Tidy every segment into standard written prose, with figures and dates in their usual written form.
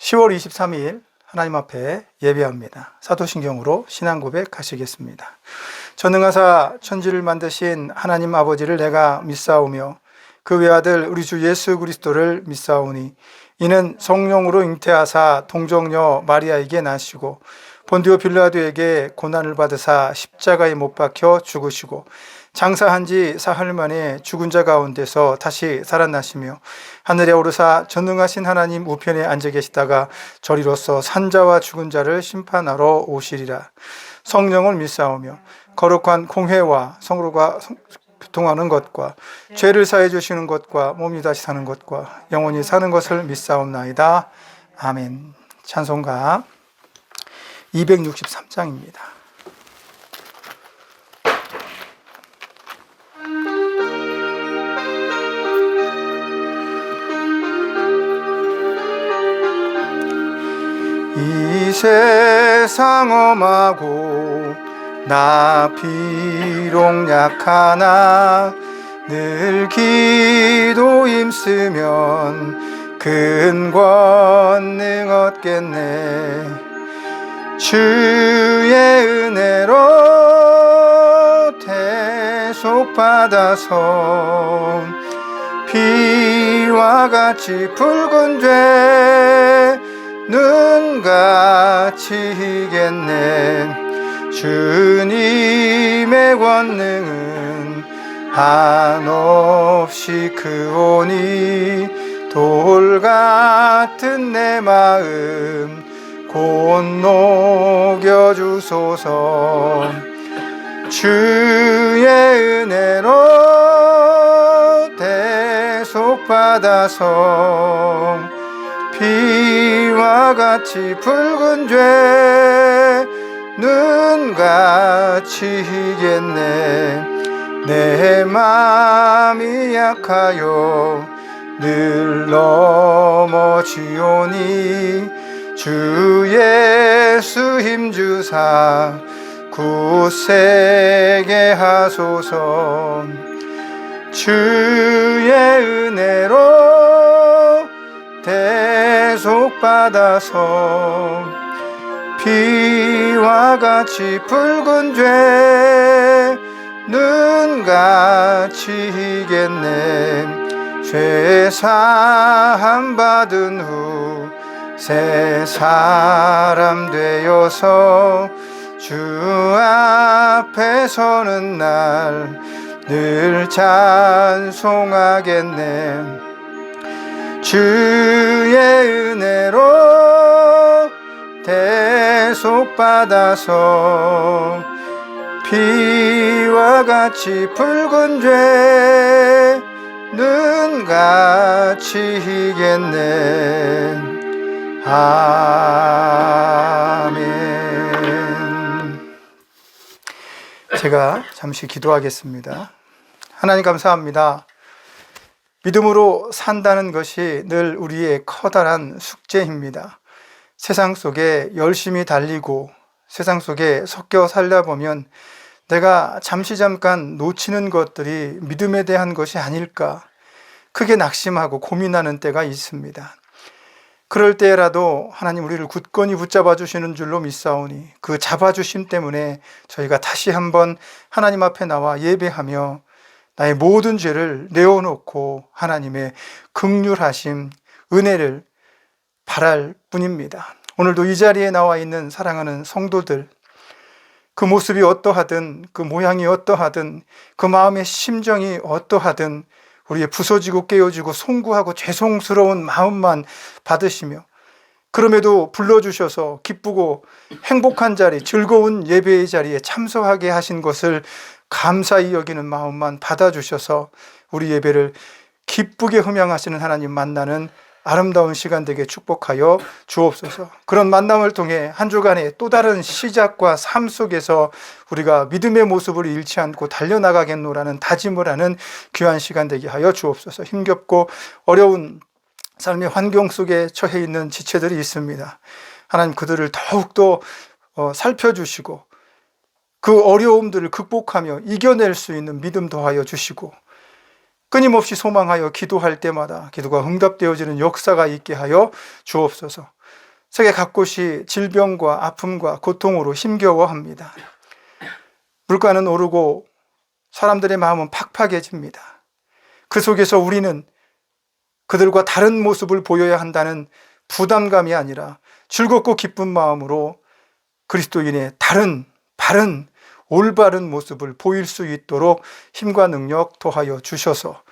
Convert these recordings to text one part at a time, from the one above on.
10월 23일 하나님 앞에 예배합니다. 사도신경으로 신앙 고백하시겠습니다. 전능하사 천지를 만드신 하나님 아버지를 내가 믿사오며 그 외아들 우리 주 예수 그리스도를 믿사오니 이는 성령으로 잉태하사 동정녀 마리아에게 나시고 본디오 빌라도에게 고난을 받으사 십자가에 못 박혀 죽으시고 장사한 지 사흘 만에 죽은 자 가운데서 다시 살아나시며 하늘에 오르사 전능하신 하나님 우편에 앉아 계시다가 저리로서 산자와 죽은 자를 심판하러 오시리라. 성령을 믿사오며 거룩한 공회와 성로가 교통하는 것과 죄를 사해 주시는 것과 몸이 다시 사는 것과 영원히 사는 것을 믿사옵나이다. 아멘. 찬송가 263장입니다. 이 세상 험하고 나 비록 약하나 늘 기도 힘쓰면 큰 권능 얻겠네. 주의 은혜로 대속받아서 피와 같이 붉은 죄 눈같이 희겠네. 주님의 권능은 한없이 크오니 돌 같은 내 마음 곧 녹여주소서. 주의 은혜로 대속받아서 피와 같이 붉은 죄 눈같이 희겠네. 내 맘이 약하여 늘 넘어지오니 주 예수 힘주사 굳세게 하소서. 주의 은혜로 대속받아서 피와 같이 붉은 죄 눈같이 희겠네. 죄 사함 받은 후 새 사람 되어서 주 앞에 서는 날 늘 찬송하겠네. 주의 은혜로 대속받아서 피와 같이 붉은 죄 눈같이 희겠네. 아멘. 제가 잠시 기도하겠습니다. 하나님 감사합니다. 믿음으로 산다는 것이 늘 우리의 커다란 숙제입니다. 세상 속에 열심히 달리고 세상 속에 섞여 살다 보면 내가 잠깐 놓치는 것들이 믿음에 대한 것이 아닐까 크게 낙심하고 고민하는 때가 있습니다. 그럴 때라도 하나님 우리를 굳건히 붙잡아 주시는 줄로 믿사오니 그 잡아주심 때문에 저희가 다시 한번 하나님 앞에 나와 예배하며 나의 모든 죄를 내어놓고 하나님의 긍휼하심, 은혜를 바랄 뿐입니다. 오늘도 이 자리에 나와 있는 사랑하는 성도들, 그 모습이 어떠하든 그 모양이 어떠하든 그 마음의 심정이 어떠하든 우리의 부서지고 깨어지고 송구하고 죄송스러운 마음만 받으시며 그럼에도 불러주셔서 기쁘고 행복한 자리, 즐거운 예배의 자리에 참석하게 하신 것을 감사히 여기는 마음만 받아주셔서 우리 예배를 기쁘게 흠양하시는 하나님 만나는 아름다운 시간 되게 축복하여 주옵소서. 그런 만남을 통해 한 주간의 또 다른 시작과 삶 속에서 우리가 믿음의 모습을 잃지 않고 달려나가겠노라는 다짐을 하는 귀한 시간 되게 하여 주옵소서. 힘겹고 어려운 삶의 환경 속에 처해 있는 지체들이 있습니다. 하나님 그들을 더욱더 살펴주시고 그 어려움들을 극복하며 이겨낼 수 있는 믿음 더하여 주시고 끊임없이 소망하여 기도할 때마다 기도가 응답되어지는 역사가 있게 하여 주옵소서. 세계 각곳이 질병과 아픔과 고통으로 힘겨워합니다. 물가는 오르고 사람들의 마음은 팍팍해집니다. 그 속에서 우리는 그들과 다른 모습을 보여야 한다는 부담감이 아니라 즐겁고 기쁜 마음으로 그리스도인의 다른 바른 올바른 모습을 보일 수 있도록 힘과 능력 더하여 주셔서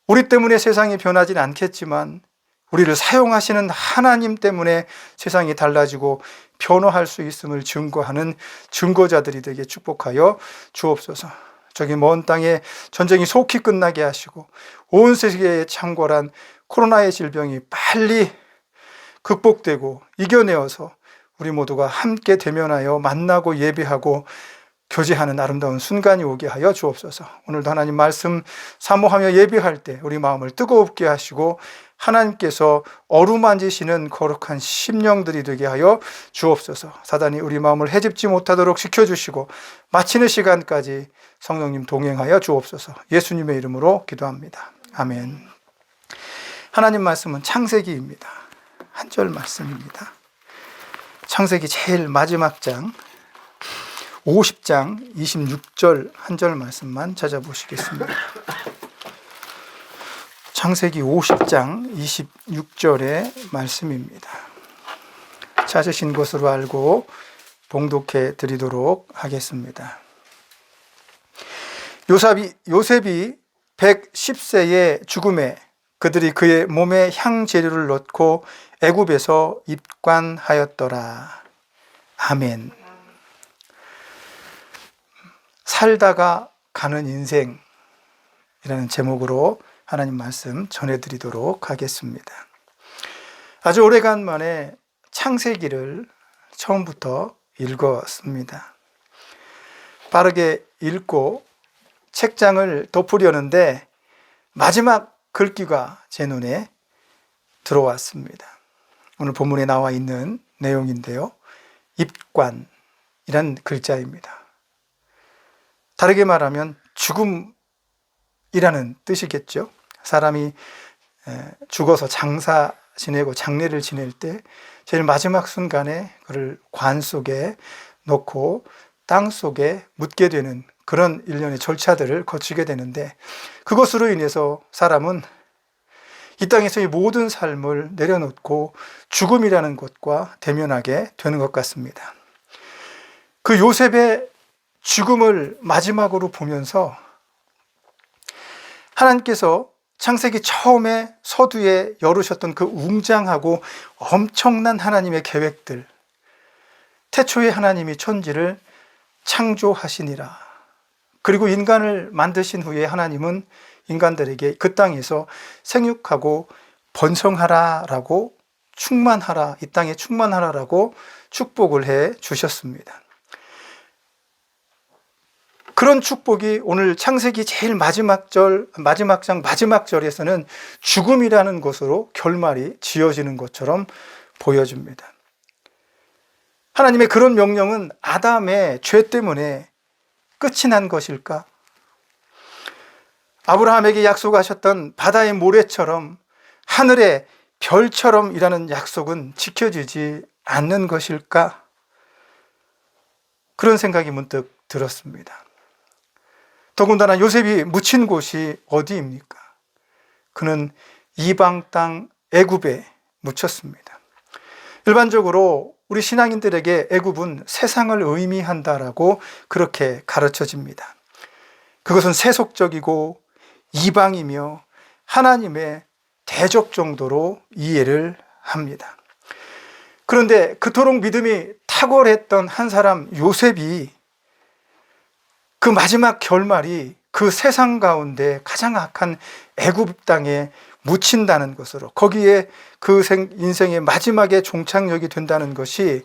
우리 때문에 세상이 변하진 않겠지만 우리를 사용하시는 하나님 때문에 세상이 달라지고 변화할 수 있음을 증거하는 증거자들이 되게 축복하여 주옵소서. 저기 먼 땅에 전쟁이 속히 끝나게 하시고 온 세계에 창궐한 코로나의 질병이 빨리 극복되고 이겨내어서 우리 모두가 함께 대면하여 만나고 예배하고 교제하는 아름다운 순간이 오게 하여 주옵소서. 오늘도 하나님 말씀 사모하며 예배할 때 우리 마음을 뜨겁게 하시고 하나님께서 어루만지시는 거룩한 심령들이 되게 하여 주옵소서. 사단이 우리 마음을 해집지 못하도록 지켜주시고 마치는 시간까지 성령님 동행하여 주옵소서. 예수님의 이름으로 기도합니다. 아멘. 하나님 말씀은 창세기입니다. 한 절 말씀입니다. 창세기 제일 마지막 장 50장 26절 한 절 말씀만 찾아보시겠습니다. 창세기 50장 26절의 말씀입니다. 찾으신 것으로 알고 봉독해 드리도록 하겠습니다. 요셉이 110세의 죽음에 그들이 그의 몸에 향재료를 넣고 애굽에서 입관하였더라. 아멘. 살다가 가는 인생이라는 제목으로 하나님 말씀 전해드리도록 하겠습니다. 아주 오래간만에 창세기를 처음부터 읽었습니다. 빠르게 읽고 책장을 덮으려는데 마지막 글귀가 제 눈에 들어왔습니다. 오늘 본문에 나와 있는 내용인데요. 입관이란 글자입니다. 다르게 말하면 죽음이라는 뜻이겠죠. 사람이 죽어서 장사 지내고 장례를 지낼 때 제일 마지막 순간에 그를 관 속에 넣고 땅 속에 묻게 되는 그런 일련의 절차들을 거치게 되는데 그것으로 인해서 사람은 이 땅에서의 모든 삶을 내려놓고 죽음이라는 것과 대면하게 되는 것 같습니다. 그 요셉의 죽음을 마지막으로 보면서 하나님께서 창세기 처음에 서두에 열으셨던 그 웅장하고 엄청난 하나님의 계획들, 태초에 하나님이 천지를 창조하시니라. 그리고 인간을 만드신 후에 하나님은 인간들에게 그 땅에서 생육하고 번성하라라고 충만하라, 이 땅에 충만하라라고 축복을 해 주셨습니다. 그런 축복이 오늘 창세기 제일 마지막 장 마지막 절에서는 죽음이라는 것으로 결말이 지어지는 것처럼 보여집니다. 하나님의 그런 명령은 아담의 죄 때문에 끝이 난 것일까? 아브라함에게 약속하셨던 바다의 모래처럼 하늘의 별처럼 이라는 약속은 지켜지지 않는 것일까? 그런 생각이 문득 들었습니다. 더군다나 요셉이 묻힌 곳이 어디입니까? 그는 이방 땅 애굽에 묻혔습니다. 일반적으로 우리 신앙인들에게 애굽은 세상을 의미한다라고 그렇게 가르쳐집니다. 그것은 세속적이고 이방이며 하나님의 대적 정도로 이해를 합니다. 그런데 그토록 믿음이 탁월했던 한 사람 요셉이 그 마지막 결말이 그 세상 가운데 가장 악한 애굽 땅에 묻힌다는 것으로, 거기에 그 인생의 마지막에 종착역이 된다는 것이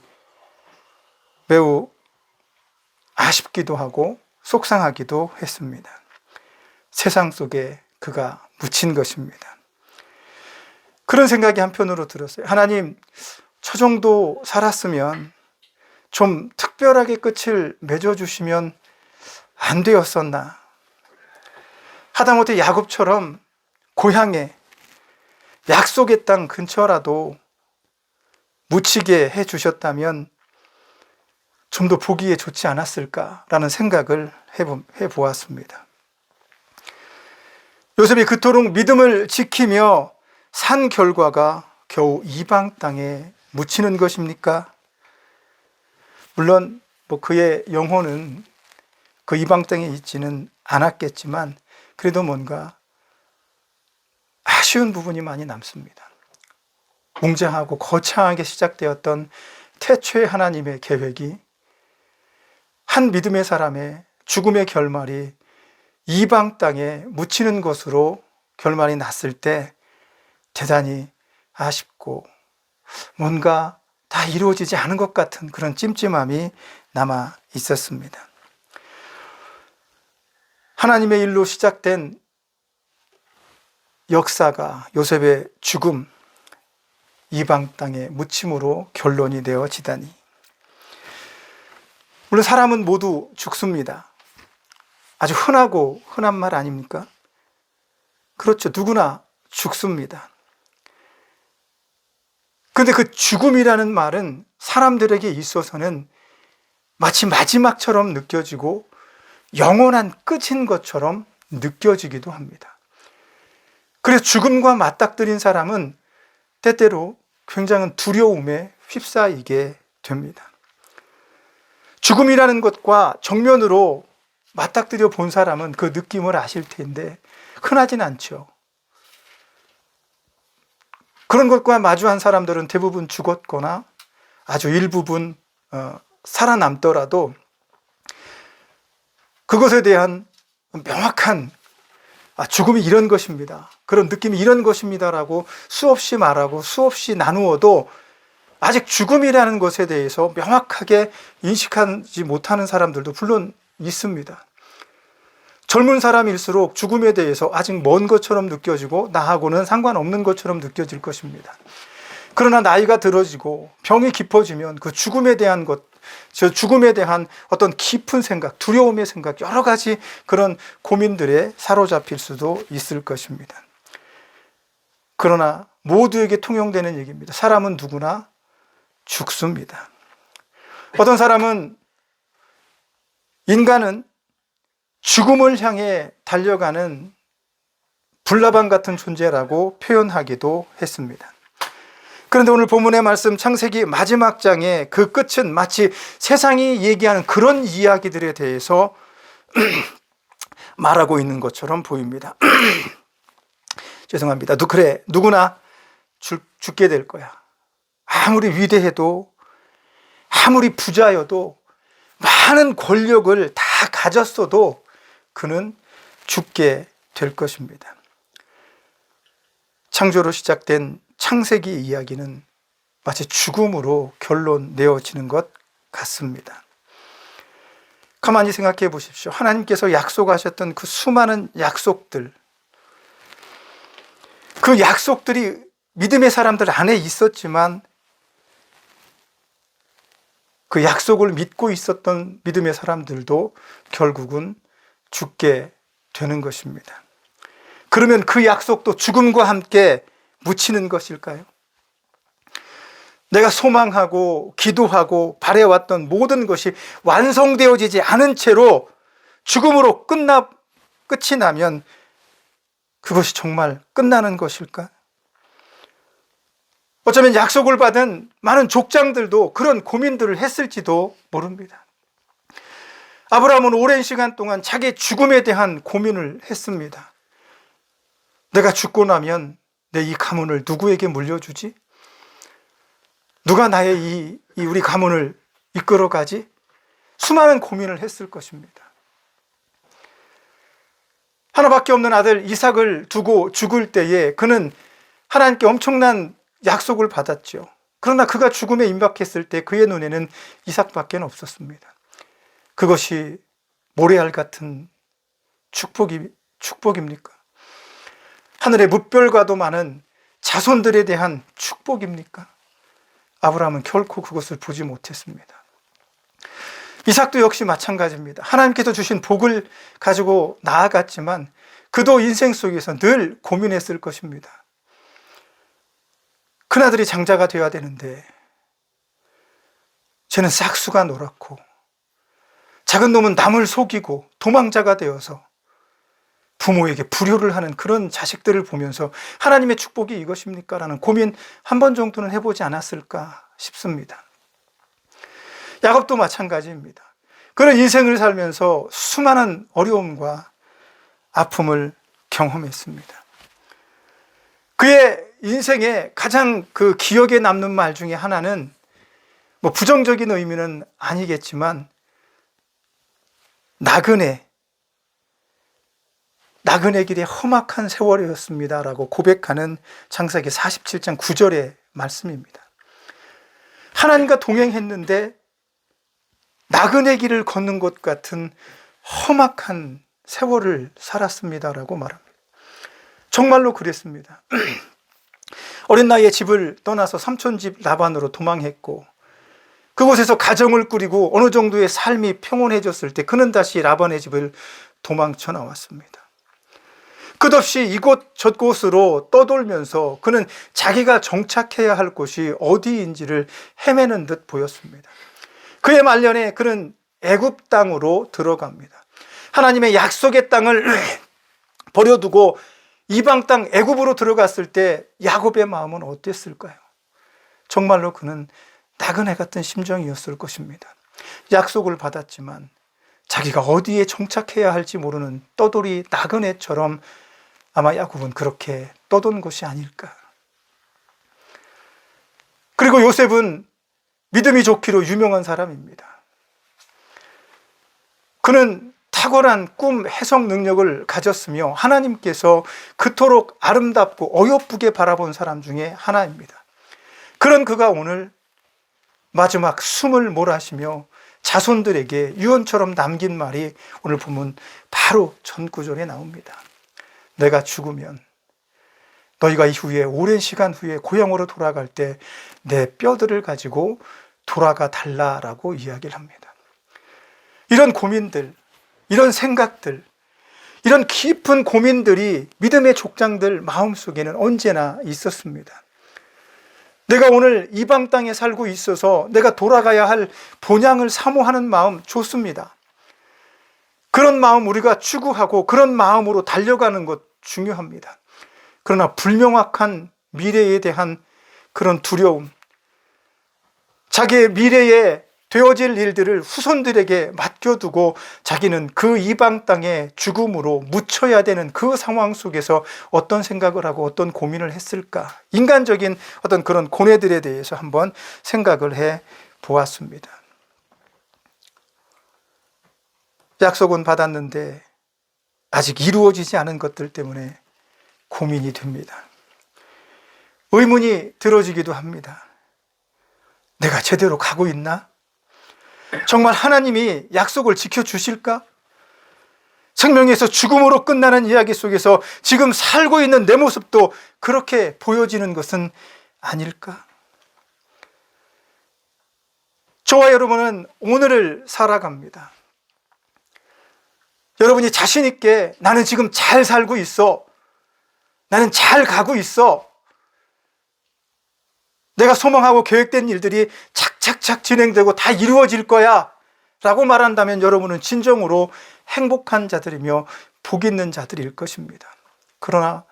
매우 아쉽기도 하고 속상하기도 했습니다. 세상 속에 그가 묻힌 것입니다. 그런 생각이 한편으로 들었어요. 하나님, 저 정도 살았으면 좀 특별하게 끝을 맺어주시면 안 되었었나? 하다못해 야곱처럼 고향에 약속의 땅 근처라도 묻히게 해 주셨다면 좀 더 보기에 좋지 않았을까라는 생각을 해 보았습니다. 요셉이 그토록 믿음을 지키며 산 결과가 겨우 이방 땅에 묻히는 것입니까? 물론 그의 영혼은 그 이방 땅에 있지는 않았겠지만 그래도 뭔가 아쉬운 부분이 많이 남습니다. 웅장하고 거창하게 시작되었던 태초의 하나님의 계획이 한 믿음의 사람의 죽음의 결말이 이방 땅에 묻히는 것으로 결말이 났을 때 대단히 아쉽고 뭔가 다 이루어지지 않은 것 같은 그런 찜찜함이 남아 있었습니다. 하나님의 일로 시작된 역사가 요셉의 죽음, 이방 땅에 묻힘으로 결론이 되어지다니. 물론 사람은 모두 죽습니다. 아주 흔한 말 아닙니까? 그렇죠. 누구나 죽습니다. 그런데 그 죽음이라는 말은 사람들에게 있어서는 마치 마지막처럼 느껴지고 영원한 끝인 것처럼 느껴지기도 합니다. 그래서 죽음과 맞닥뜨린 사람은 때때로 굉장한 두려움에 휩싸이게 됩니다. 죽음이라는 것과 정면으로 맞닥뜨려 본 사람은 그 느낌을 아실 텐데 흔하진 않죠. 그런 것과 마주한 사람들은 대부분 죽었거나 아주 일부분 살아남더라도 그것에 대한 명확한 죽음이 이런 것입니다, 그런 느낌이 이런 것입니다라고 수없이 말하고 수없이 나누어도 아직 죽음이라는 것에 대해서 명확하게 인식하지 못하는 사람들도 물론 있습니다. 젊은 사람일수록 죽음에 대해서 아직 먼 것처럼 느껴지고 나하고는 상관없는 것처럼 느껴질 것입니다. 그러나 나이가 들어지고 병이 깊어지면 그 죽음에 대한 어떤 깊은 생각, 두려움의 생각, 여러 가지 그런 고민들에 사로잡힐 수도 있을 것입니다. 그러나 모두에게 통용되는 얘기입니다. 사람은 누구나 죽습니다. 어떤 사람은 인간은 죽음을 향해 달려가는 불나방 같은 존재라고 표현하기도 했습니다. 그런데 오늘 본문의 말씀 창세기 마지막 장의 그 끝은 마치 세상이 얘기하는 그런 이야기들에 대해서 말하고 있는 것처럼 보입니다. 죄송합니다. 그래, 누구나 죽게 될 거야. 아무리 위대해도, 아무리 부자여도, 많은 권력을 다 가졌어도 그는 죽게 될 것입니다. 창조로 시작된 창세기 이야기는 마치 죽음으로 결론 내어지는 것 같습니다. 가만히 생각해 보십시오. 하나님께서 약속하셨던 그 수많은 약속들, 그 약속들이 믿음의 사람들 안에 있었지만 그 약속을 믿고 있었던 믿음의 사람들도 결국은 죽게 되는 것입니다. 그러면 그 약속도 죽음과 함께 묻히는 것일까요? 내가 소망하고 기도하고 바래왔던 모든 것이 완성되어지지 않은 채로 죽음으로 끝이 나면 그것이 정말 끝나는 것일까? 어쩌면 약속을 받은 많은 족장들도 그런 고민들을 했을지도 모릅니다. 아브라함은 오랜 시간 동안 자기의 죽음에 대한 고민을 했습니다. 내가 죽고 나면 내 이 가문을 누구에게 물려주지? 누가 나의 우리 가문을 이끌어가지? 수많은 고민을 했을 것입니다. 하나밖에 없는 아들 이삭을 두고 죽을 때에 그는 하나님께 엄청난 약속을 받았죠. 그러나 그가 죽음에 임박했을 때 그의 눈에는 이삭밖에 없었습니다. 그것이 모래알 같은 축복입니까? 하늘의 무별과도 많은 자손들에 대한 축복입니까? 아브라함은 결코 그것을 보지 못했습니다. 이삭도 역시 마찬가지입니다. 하나님께서 주신 복을 가지고 나아갔지만 그도 인생 속에서 늘 고민했을 것입니다. 큰아들이 장자가 되어야 되는데 쟤는 싹수가 놀았고 작은 놈은 남을 속이고 도망자가 되어서 부모에게 불효를 하는 그런 자식들을 보면서 하나님의 축복이 이것입니까? 라는 고민 한 번 정도는 해보지 않았을까 싶습니다. 야곱도 마찬가지입니다. 그런 인생을 살면서 수많은 어려움과 아픔을 경험했습니다. 그의 인생에 가장 그 기억에 남는 말 중에 하나는 뭐 부정적인 의미는 아니겠지만 나그네 길의 험악한 세월이었습니다 라고 고백하는 창세기 47장 9절의 말씀입니다. 하나님과 동행했는데 나그네 길을 걷는 것 같은 험악한 세월을 살았습니다라고 말합니다. 정말로 그랬습니다. 어린 나이에 집을 떠나서 삼촌집 라반으로 도망했고 그곳에서 가정을 꾸리고 어느 정도의 삶이 평온해졌을 때 그는 다시 라반의 집을 도망쳐 나왔습니다. 끝없이 이곳 저곳으로 떠돌면서 그는 자기가 정착해야 할 곳이 어디인지를 헤매는 듯 보였습니다. 그의 말년에 그는 애굽 땅으로 들어갑니다. 하나님의 약속의 땅을 버려두고 이방 땅 애굽으로 들어갔을 때 야곱의 마음은 어땠을까요? 정말로 그는 나그네 같은 심정이었을 것입니다. 약속을 받았지만 자기가 어디에 정착해야 할지 모르는 떠돌이 나그네처럼 아마 야곱은 그렇게 떠돈 것이 아닐까. 그리고 요셉은 믿음이 좋기로 유명한 사람입니다. 그는 탁월한 꿈 해석 능력을 가졌으며 하나님께서 그토록 아름답고 어여쁘게 바라본 사람 중에 하나입니다. 그런 그가 오늘 마지막 숨을 몰아쉬며 자손들에게 유언처럼 남긴 말이 오늘 보면 바로 전 구절에 나옵니다. 내가 죽으면 너희가 이후에 오랜 시간 후에 고향으로 돌아갈 때 내 뼈들을 가지고 돌아가 달라라고 이야기를 합니다. 이런 고민들, 이런 생각들, 이런 깊은 고민들이 믿음의 족장들 마음속에는 언제나 있었습니다. 내가 오늘 이방 땅에 살고 있어서 내가 돌아가야 할 본향을 사모하는 마음 좋습니다. 그런 마음 우리가 추구하고 그런 마음으로 달려가는 것 중요합니다. 그러나 불명확한 미래에 대한 그런 두려움, 자기의 미래에 되어질 일들을 후손들에게 맡겨두고 자기는 그 이방 땅의 죽음으로 묻혀야 되는 그 상황 속에서 어떤 생각을 하고 어떤 고민을 했을까? 인간적인 어떤 그런 고뇌들에 대해서 한번 생각을 해 보았습니다. 약속은 받았는데 아직 이루어지지 않은 것들 때문에 고민이 됩니다. 의문이 들어지기도 합니다. 내가 제대로 가고 있나? 정말 하나님이 약속을 지켜주실까? 생명에서 죽음으로 끝나는 이야기 속에서 지금 살고 있는 내 모습도 그렇게 보여지는 것은 아닐까? 저와 여러분은 오늘을 살아갑니다. 여러분이 자신 있게 나는 지금 잘 살고 있어. 나는 잘 가고 있어. 내가 소망하고 계획된 일들이 착착착 진행되고 다 이루어질 거야 라고 말한다면 여러분은 진정으로 행복한 자들이며 복 있는 자들일 것입니다. 그러나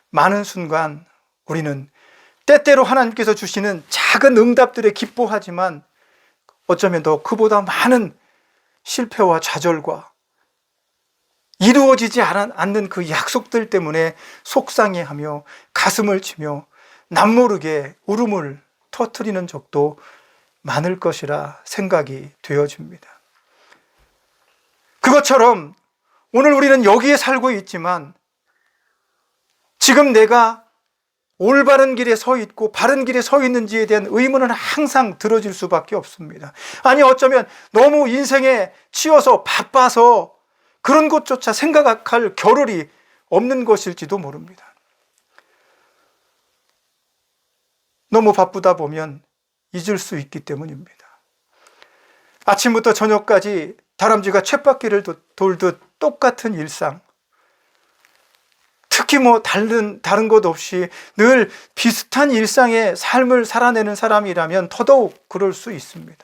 많은 순간 우리는 때때로 하나님께서 주시는 작은 응답들에 기뻐하지만 어쩌면 더 그보다 많은 실패와 좌절과 이루어지지 않는 그 약속들 때문에 속상해하며 가슴을 치며 남모르게 울음을 터뜨리는 적도 많을 것이라 생각이 되어집니다. 그것처럼 오늘 우리는 여기에 살고 있지만 지금 내가 올바른 길에 서 있고 바른 길에 서 있는지에 대한 의문은 항상 들어질 수밖에 없습니다. 아니 어쩌면 너무 인생에 치여서 바빠서 그런 것조차 생각할 겨를이 없는 것일지도 모릅니다. 너무 바쁘다 보면 잊을 수 있기 때문입니다. 아침부터 저녁까지 다람쥐가 쳇바퀴를 돌듯 똑같은 일상, 특히 다른 것 없이 늘 비슷한 일상의 삶을 살아내는 사람이라면 더더욱 그럴 수 있습니다.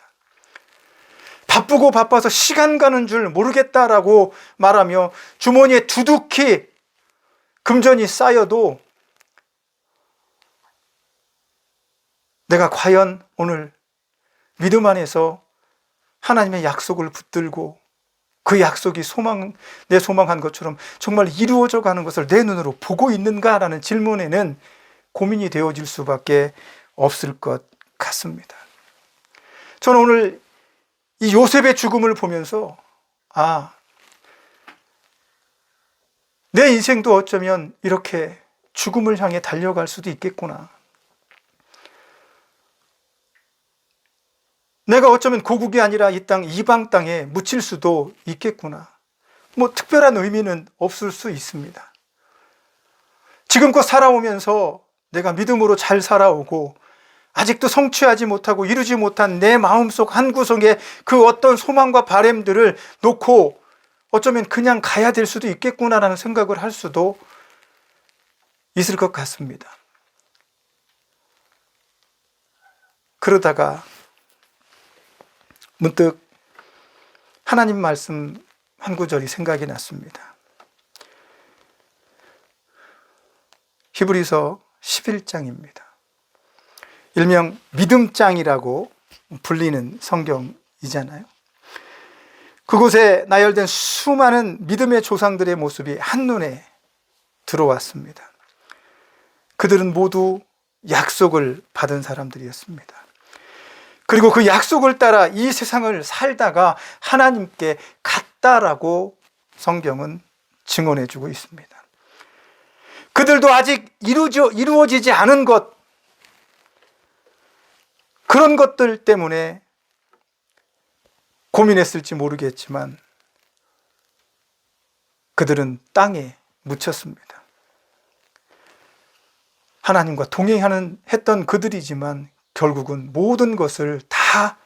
바쁘고 바빠서 시간 가는 줄 모르겠다라고 말하며 주머니에 두둑히 금전이 쌓여도 내가 과연 오늘 믿음 안에서 하나님의 약속을 붙들고 그 약속이 내 소망한 것처럼 정말 이루어져 가는 것을 내 눈으로 보고 있는가라는 질문에는 고민이 되어질 수밖에 없을 것 같습니다. 저는 오늘 이 요셉의 죽음을 보면서 내 인생도 어쩌면 이렇게 죽음을 향해 달려갈 수도 있겠구나. 내가 어쩌면 고국이 아니라 이 땅, 이방 땅에 묻힐 수도 있겠구나. 뭐 특별한 의미는 없을 수 있습니다. 지금껏 살아오면서 내가 믿음으로 잘 살아오고 아직도 성취하지 못하고 이루지 못한 내 마음속 한구석에 그 어떤 소망과 바람들을 놓고 어쩌면 그냥 가야 될 수도 있겠구나라는 생각을 할 수도 있을 것 같습니다. 그러다가 문득 하나님 말씀 한 구절이 생각이 났습니다. 히브리서 11장입니다. 일명 믿음장이라고 불리는 성경이잖아요. 그곳에 나열된 수많은 믿음의 조상들의 모습이 한눈에 들어왔습니다. 그들은 모두 약속을 받은 사람들이었습니다. 그리고 그 약속을 따라 이 세상을 살다가 하나님께 갔다라고 성경은 증언해 주고 있습니다. 그들도 아직 이루어지지 않은 것, 그런 것들 때문에 고민했을지 모르겠지만 그들은 땅에 묻혔습니다. 하나님과 동행했던 그들이지만 결국은 모든 것을 다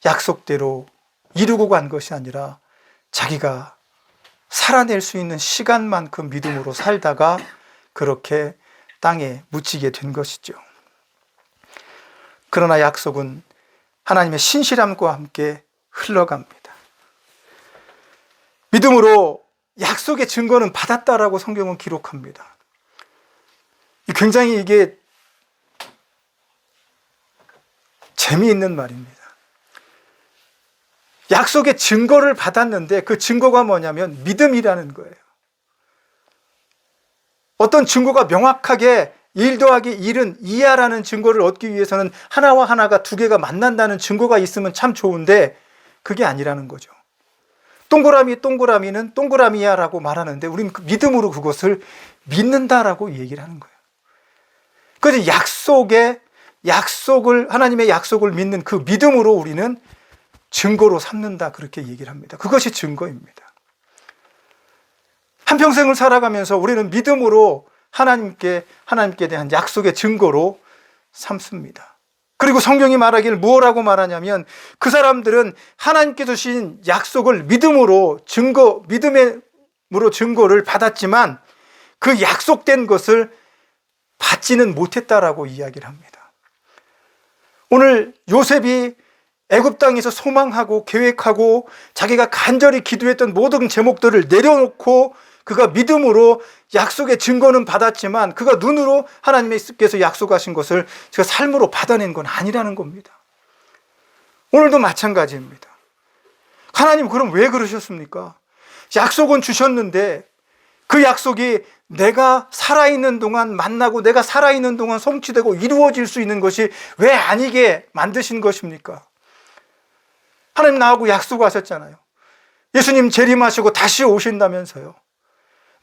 약속대로 이루고 간 것이 아니라 자기가 살아낼 수 있는 시간만큼 믿음으로 살다가 그렇게 땅에 묻히게 된 것이죠. 그러나 약속은 하나님의 신실함과 함께 흘러갑니다. 믿음으로 약속의 증거는 받았다라고 성경은 기록합니다. 굉장히 이게 재미있는 말입니다. 약속의 증거를 받았는데 그 증거가 뭐냐면 믿음이라는 거예요. 어떤 증거가 명확하게 1 더하기 1은 2야라는 증거를 얻기 위해서는 하나와 하나가 두 개가 만난다는 증거가 있으면 참 좋은데 그게 아니라는 거죠. 동그라미는 동그라미야라고 말하는데 우리는 믿음으로 그것을 믿는다라고 얘기를 하는 거예요. 그래서 하나님의 약속을 믿는 그 믿음으로 우리는 증거로 삼는다 그렇게 얘기를 합니다. 그것이 증거입니다. 한평생을 살아가면서 우리는 믿음으로 하나님께 대한 약속의 증거로 삼습니다. 그리고 성경이 말하기를 무엇라고 말하냐면 그 사람들은 하나님께서 주신 약속을 믿음으로 증거를 받았지만 그 약속된 것을 받지는 못했다라고 이야기를 합니다. 오늘 요셉이 애굽 땅에서 소망하고 계획하고 자기가 간절히 기도했던 모든 제목들을 내려놓고 그가 믿음으로 약속의 증거는 받았지만 그가 눈으로 하나님께서 약속하신 것을 제가 삶으로 받아낸 건 아니라는 겁니다. 오늘도 마찬가지입니다. 하나님 그럼 왜 그러셨습니까? 약속은 주셨는데 그 약속이 내가 살아있는 동안 만나고 내가 살아있는 동안 성취되고 이루어질 수 있는 것이 왜 아니게 만드신 것입니까? 하나님 나하고 약속하셨잖아요. 예수님 재림하시고 다시 오신다면서요.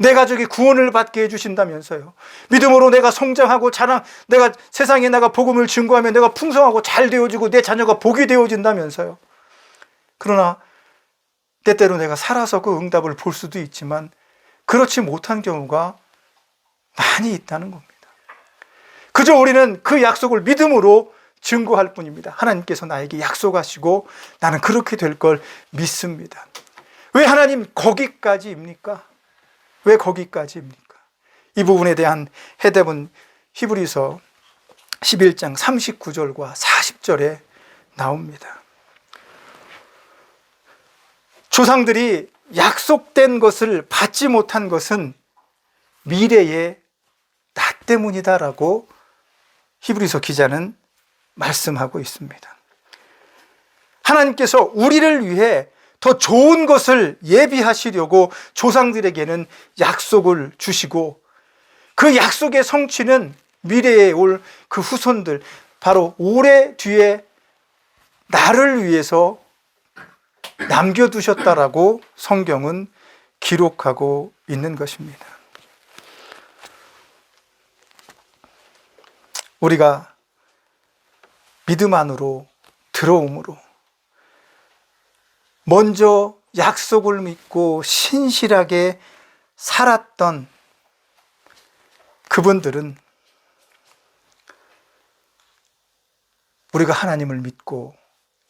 내 가족이 구원을 받게 해주신다면서요. 믿음으로 내가 성장하고 내가 세상에 나가 복음을 증거하면 내가 풍성하고 잘 되어지고 내 자녀가 복이 되어진다면서요. 그러나 때때로 내가 살아서 그 응답을 볼 수도 있지만 그렇지 못한 경우가 많이 있다는 겁니다. 그저 우리는 그 약속을 믿음으로 증거할 뿐입니다. 하나님께서 나에게 약속하시고 나는 그렇게 될 걸 믿습니다. 왜 하나님 거기까지입니까? 왜 거기까지입니까? 이 부분에 대한 해답은 히브리서 11장 39절과 40절에 나옵니다. 조상들이 약속된 것을 받지 못한 것은 미래의 나 때문이다라고 히브리서 기자는 말씀하고 있습니다. 하나님께서 우리를 위해 더 좋은 것을 예비하시려고 조상들에게는 약속을 주시고, 그 약속의 성취는 미래에 올 그 후손들, 바로 오래 뒤에 나를 위해서 남겨두셨다라고 성경은 기록하고 있는 것입니다. 우리가 믿음 안으로 들어옴으로 먼저 약속을 믿고 신실하게 살았던 그분들은 우리가 하나님을 믿고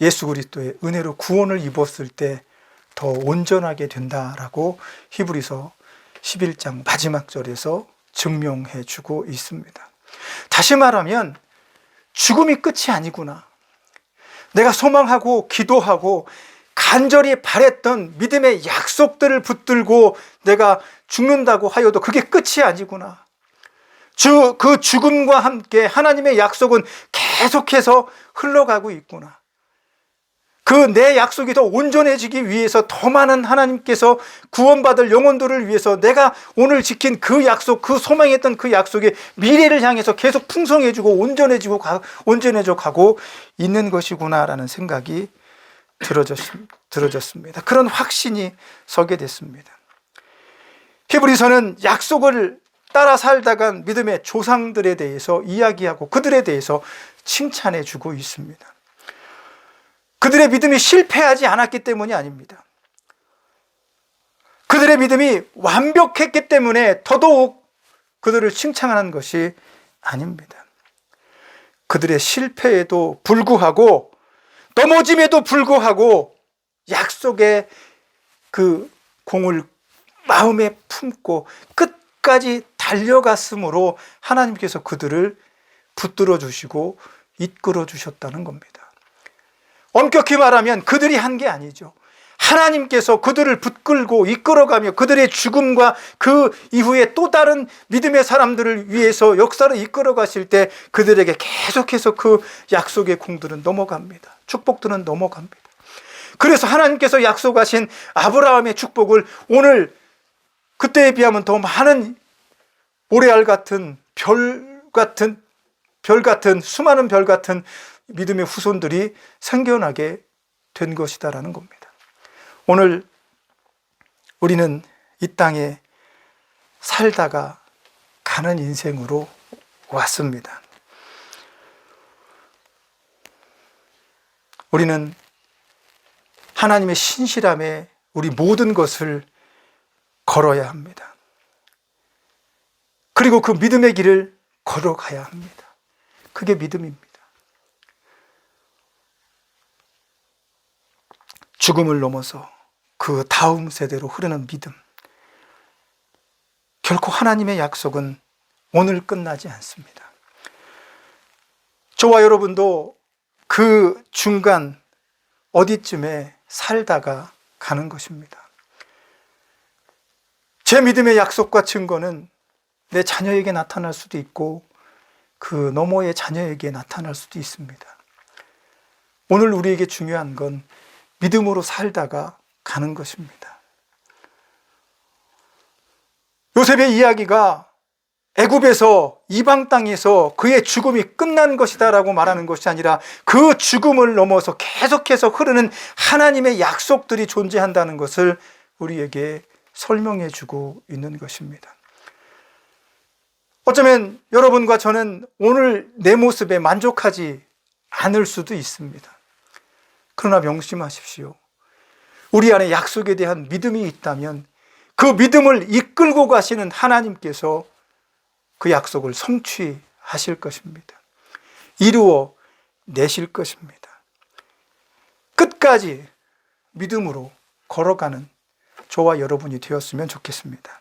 예수 그리스도의 은혜로 구원을 입었을 때 더 온전하게 된다라고 히브리서 11장 마지막 절에서 증명해 주고 있습니다. 다시 말하면 죽음이 끝이 아니구나. 내가 소망하고 기도하고 간절히 바랬던 믿음의 약속들을 붙들고 내가 죽는다고 하여도 그게 끝이 아니구나. 그 죽음과 함께 하나님의 약속은 계속해서 흘러가고 있구나. 그 내 약속이 더 온전해지기 위해서 더 많은 하나님께서 구원받을 영혼들을 위해서 내가 오늘 지킨 그 약속, 그 소망했던 그 약속이 미래를 향해서 계속 풍성해지고 온전해져 가고 있는 것이구나라는 생각이 들어졌습니다. 그런 확신이 서게 됐습니다. 히브리서는 약속을 따라 살다간 믿음의 조상들에 대해서 이야기하고 그들에 대해서 칭찬해 주고 있습니다. 그들의 믿음이 실패하지 않았기 때문이 아닙니다. 그들의 믿음이 완벽했기 때문에 더더욱 그들을 칭찬하는 것이 아닙니다. 그들의 실패에도 불구하고, 넘어짐에도 불구하고 약속의 그 공을 마음에 품고 끝까지 달려갔으므로 하나님께서 그들을 붙들어 주시고 이끌어 주셨다는 겁니다. 엄격히 말하면 그들이 한 게 아니죠. 하나님께서 그들을 붙들고 이끌어가며 그들의 죽음과 그 이후에 또 다른 믿음의 사람들을 위해서 역사를 이끌어 가실 때 그들에게 계속해서 그 약속의 공들은 넘어갑니다. 축복들은 넘어갑니다. 그래서 하나님께서 약속하신 아브라함의 축복을 오늘 그때에 비하면 더 많은 모래알 같은 별 같은 수많은 별 같은 믿음의 후손들이 생겨나게 된 것이다라는 겁니다. 오늘 우리는 이 땅에 살다가 가는 인생으로 왔습니다. 우리는 하나님의 신실함에 우리 모든 것을 걸어야 합니다. 그리고 그 믿음의 길을 걸어가야 합니다. 그게 믿음입니다. 죽음을 넘어서 그 다음 세대로 흐르는 믿음. 결코 하나님의 약속은 오늘 끝나지 않습니다. 저와 여러분도 그 중간 어디쯤에 살다가 가는 것입니다. 제 믿음의 약속과 증거는 내 자녀에게 나타날 수도 있고 그 너머의 자녀에게 나타날 수도 있습니다. 오늘 우리에게 중요한 건 믿음으로 살다가 가는 것입니다. 요셉의 이야기가 애굽에서 이방 땅에서 그의 죽음이 끝난 것이다라고 말하는 것이 아니라 그 죽음을 넘어서 계속해서 흐르는 하나님의 약속들이 존재한다는 것을 우리에게 설명해 주고 있는 것입니다. 어쩌면 여러분과 저는 오늘 내 모습에 만족하지 않을 수도 있습니다. 그러나 명심하십시오. 우리 안에 약속에 대한 믿음이 있다면 그 믿음을 이끌고 가시는 하나님께서 그 약속을 성취하실 것입니다. 이루어 내실 것입니다. 끝까지 믿음으로 걸어가는 저와 여러분이 되었으면 좋겠습니다.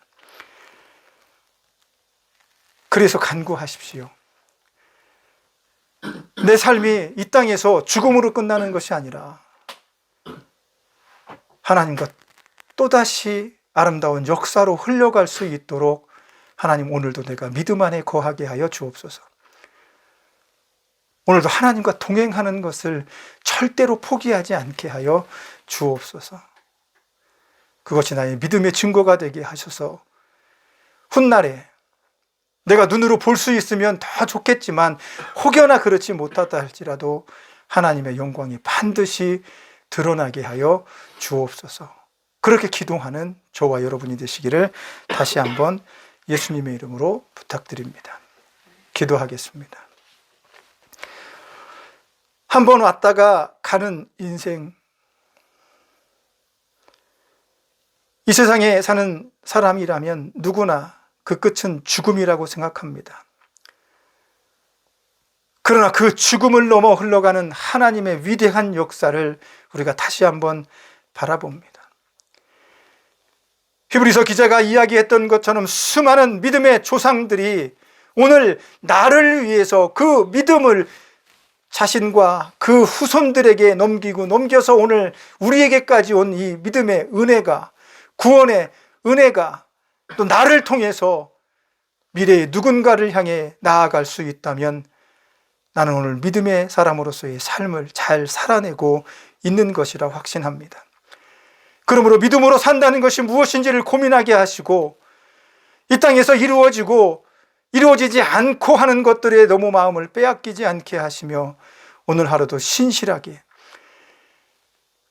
그래서 간구하십시오. 내 삶이 이 땅에서 죽음으로 끝나는 것이 아니라 하나님과 또다시 아름다운 역사로 흘러갈 수 있도록 하나님, 오늘도 내가 믿음 안에 거하게 하여 주옵소서. 오늘도 하나님과 동행하는 것을 절대로 포기하지 않게 하여 주옵소서. 그것이 나의 믿음의 증거가 되게 하셔서 훗날에 내가 눈으로 볼 수 있으면 더 좋겠지만 혹여나 그렇지 못하다 할지라도 하나님의 영광이 반드시 드러나게 하여 주옵소서. 그렇게 기도하는 저와 여러분이 되시기를 다시 한번 예수님의 이름으로 부탁드립니다. 기도하겠습니다. 한번 왔다가 가는 인생, 이 세상에 사는 사람이라면 누구나 그 끝은 죽음이라고 생각합니다. 그러나 그 죽음을 넘어 흘러가는 하나님의 위대한 역사를 우리가 다시 한번 바라봅니다. 히브리서 기자가 이야기했던 것처럼 수많은 믿음의 조상들이 오늘 나를 위해서 그 믿음을 자신과 그 후손들에게 넘겨서 오늘 우리에게까지 온 이 믿음의 은혜가, 구원의 은혜가 또 나를 통해서 미래의 누군가를 향해 나아갈 수 있다면 나는 오늘 믿음의 사람으로서의 삶을 잘 살아내고 있는 것이라 확신합니다. 그러므로 믿음으로 산다는 것이 무엇인지를 고민하게 하시고, 이 땅에서 이루어지지 않고 하는 것들에 너무 마음을 빼앗기지 않게 하시며, 오늘 하루도 신실하게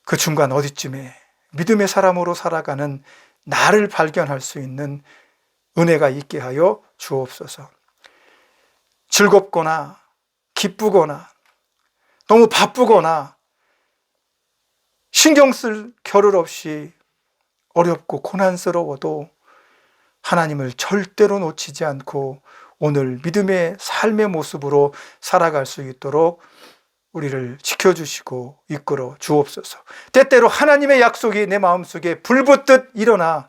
그 중간 어디쯤에 믿음의 사람으로 살아가는 나를 발견할 수 있는 은혜가 있게 하여 주옵소서. 즐겁거나 기쁘거나 너무 바쁘거나 신경 쓸 겨를 없이 어렵고 고난스러워도 하나님을 절대로 놓치지 않고 오늘 믿음의 삶의 모습으로 살아갈 수 있도록 우리를 지켜주시고 이끌어 주옵소서. 때때로 하나님의 약속이 내 마음속에 불붙듯 일어나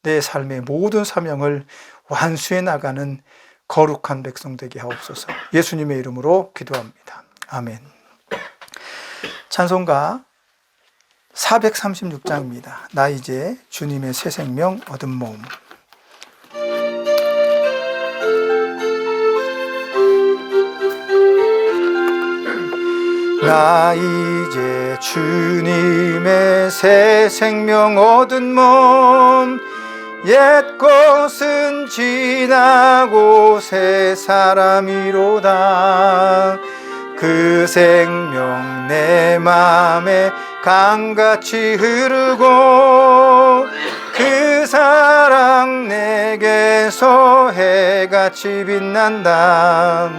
내 삶의 모든 사명을 완수해 나가는 거룩한 백성 되게 하옵소서. 예수님의 이름으로 기도합니다. 아멘. 찬송가 436장입니다. 나 이제 주님의 새 생명 얻은 몸. 나 이제 주님의 새 생명 얻은 몸, 옛 것은 지나고 새 사람이로다. 그 생명 내 맘에 강같이 흐르고 그 사랑 내게서 해같이 빛난다.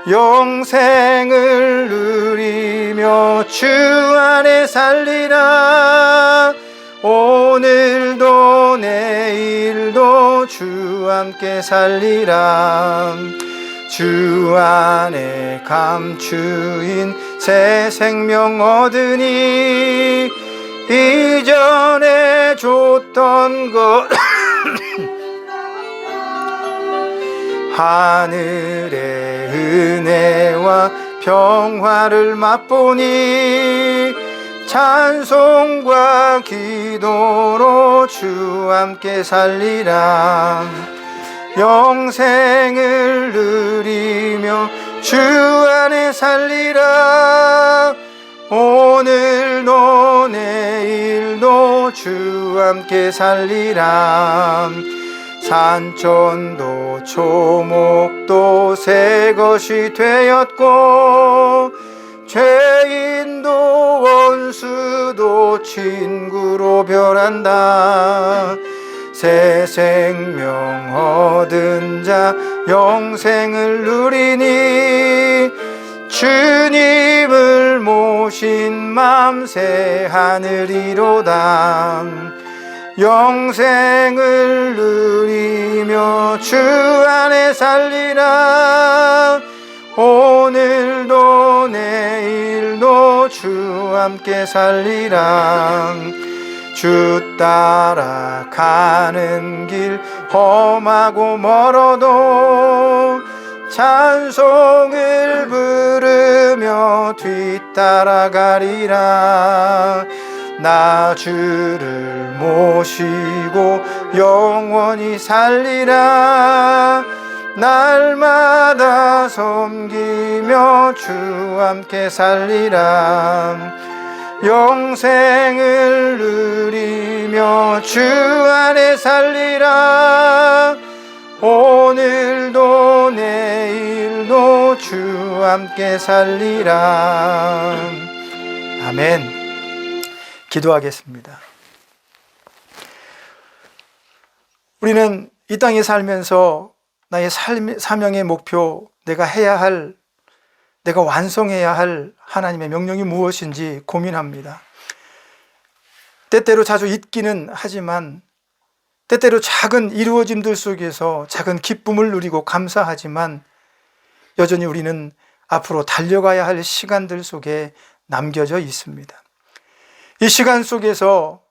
영생을 누리며 주 안에 살리라. 오늘도 내일도 주 함께 살리라. 주 안에 감추인 새 생명 얻으니 이전에 줬던 것 하늘의 은혜와 평화를 맛보니 찬송과 기도로 주 함께 살리라. 영생을 누리며 주 안에 살리라. 오늘도 내일도 주 함께 살리라. 산천도 초목도 새 것이 되었고 죄인도 원수도 친구로 변한다. 새 생명 얻은 자 영생을 누리니 주님을 모신 맘 새 하늘이로다. 영생을 누리며 주 안에 살리라. 오늘도 내일도 주 함께 살리라. 주 따라가는 길 험하고 멀어도 찬송을 부르며 뒤따라가리라. 나 주를 모시고 영원히 살리라. 날마다 섬기며 주 함께 살리라. 영생을 누리며 주 안에 살리라. 오늘도 내일도 주 함께 살리라. 아멘. 기도하겠습니다. 우리는 이 땅에 살면서 나의 사명의 목표, 내가 해야 할, 내가 완성해야 할 하나님의 명령이 무엇인지 고민합니다. 때때로 자주 잊기는 하지만, 때때로 작은 이루어짐들 속에서 작은 기쁨을 누리고 감사하지만, 여전히 우리는 앞으로 달려가야 할 시간들 속에 남겨져 있습니다. 이 시간 속에서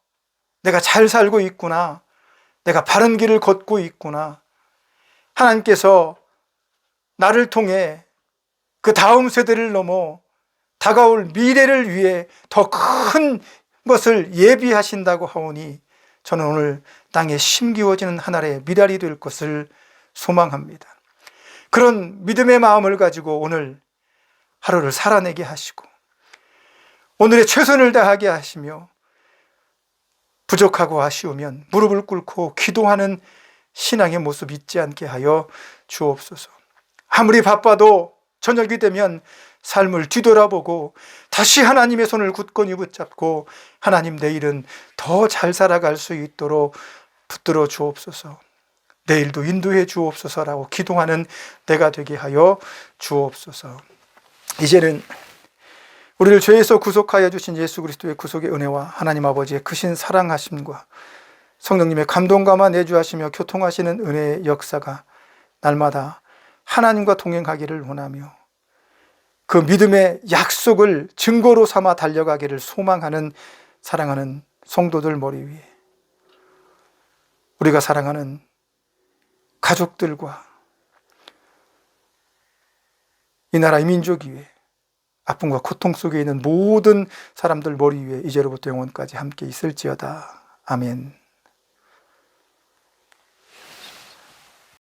내가 잘 살고 있구나, 내가 바른 길을 걷고 있구나, 하나님께서 나를 통해 그 다음 세대를 넘어 다가올 미래를 위해 더 큰 것을 예비하신다고 하오니 저는 오늘 땅에 심기워지는 한 알의 미랄이 될 것을 소망합니다. 그런 믿음의 마음을 가지고 오늘 하루를 살아내게 하시고 오늘의 최선을 다하게 하시며 부족하고 아쉬우면 무릎을 꿇고 기도하는 신앙의 모습 잊지 않게 하여 주옵소서. 아무리 바빠도 저녁이 되면 삶을 뒤돌아보고 다시 하나님의 손을 굳건히 붙잡고 하나님, 내일은 더 잘 살아갈 수 있도록 붙들어 주옵소서. 내일도 인도해 주옵소서라고 기도하는 내가 되게 하여 주옵소서. 이제는 우리를 죄에서 구속하여 주신 예수 그리스도의 구속의 은혜와 하나님 아버지의 크신 사랑하심과 성령님의 감동감화 내주하시며 교통하시는 은혜의 역사가 날마다 하나님과 동행하기를 원하며 그 믿음의 약속을 증거로 삼아 달려가기를 소망하는 사랑하는 성도들 머리 위에 우리가 사랑하는 가족들과 이 나라 이 민족 위에 아픔과 고통 속에 있는 모든 사람들 머리 위에 이제로부터 영원까지 함께 있을지어다. 아멘.